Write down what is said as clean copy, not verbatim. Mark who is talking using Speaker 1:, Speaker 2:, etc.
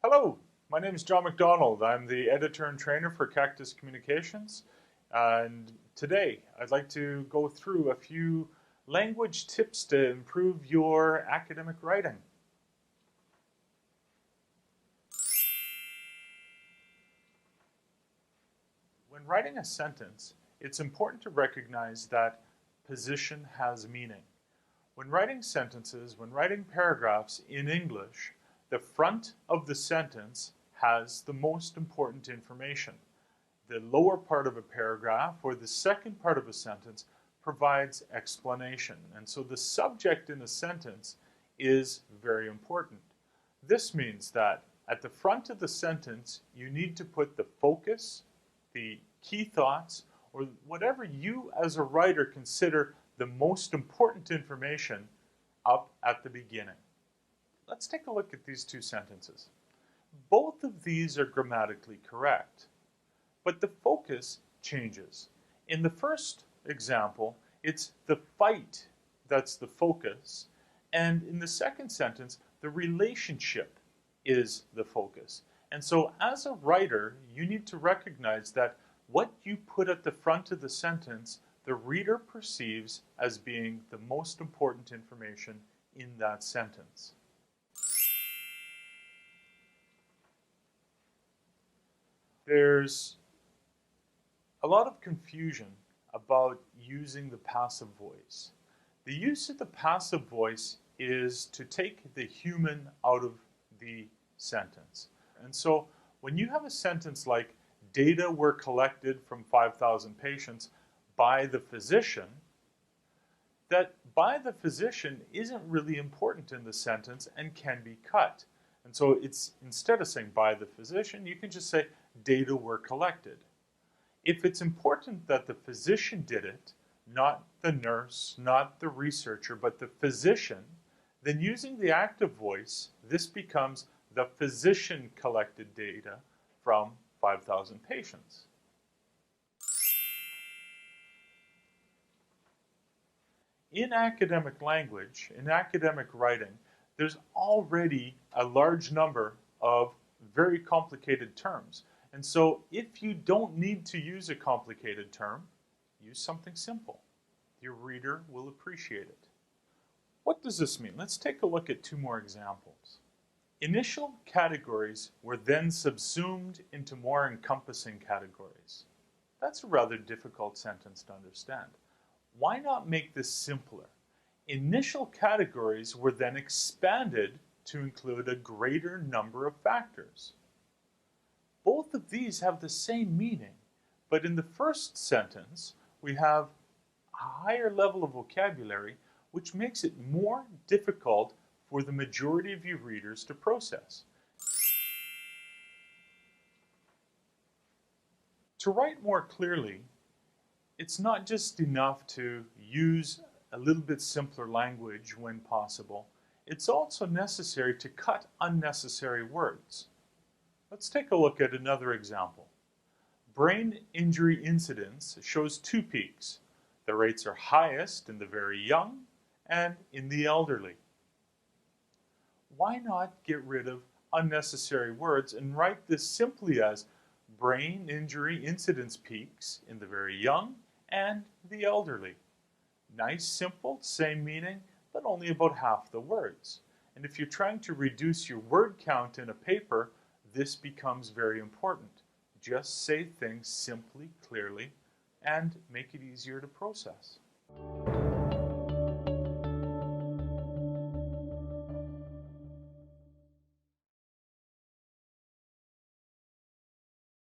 Speaker 1: Hello, my name is John McDonald. I'm the editor and trainer for Cactus Communications, and today I'd like to go through a few language tips to improve your academic writing. When writing a sentence, it's important to recognize that position has meaning. When writing sentences, when writing paragraphs in English, the front of the sentence has the most important information. The lower part of a paragraph or the second part of a sentence provides explanation. And so the subject in a sentence is very important. This means that at the front of the sentence, you need to put the focus, the key thoughts, or whatever you as a writer consider the most important information up at the beginning. Let's take a look at these two sentences. Both of these are grammatically correct, but the focus changes. In the first example, it's the fight that's the focus, and in the second sentence, the relationship is the focus. And so as a writer, you need to recognize that what you put at the front of the sentence, the reader perceives as being the most important information in that sentence. There's a lot of confusion about using the passive voice. The use of the passive voice is to take the human out of the sentence. And so when you have a sentence like, data were collected from 5,000 patients by the physician, that by the physician isn't really important in the sentence and can be cut. And so it's, instead of saying by the physician, you can just say data were collected. If it's important that the physician did it, not the nurse, not the researcher, but the physician, then using the active voice, this becomes the physician collected data from 5,000 patients. In academic language, in academic writing, there's already a large number of very complicated terms. And so if you don't need to use a complicated term, use something simple. Your reader will appreciate it. What does this mean? Let's take a look at two more examples. Initial categories were then subsumed into more encompassing categories. That's a rather difficult sentence to understand. Why not make this simpler? Initial categories were then expanded to include a greater number of factors. Both of these have the same meaning, but in the first sentence, we have a higher level of vocabulary, which makes it more difficult for the majority of you readers to process. To write more clearly, it's not just enough to use a little bit simpler language when possible. It's also necessary to cut unnecessary words. Let's take a look at another example. Brain injury incidence shows two peaks. The rates are highest in the very young and in the elderly. Why not get rid of unnecessary words and write this simply as brain injury incidence peaks in the very young and the elderly? Nice, simple, same meaning, but only about half the words. And if you're trying to reduce your word count in a paper, this becomes very important. Just say things simply, clearly, and make it easier to process.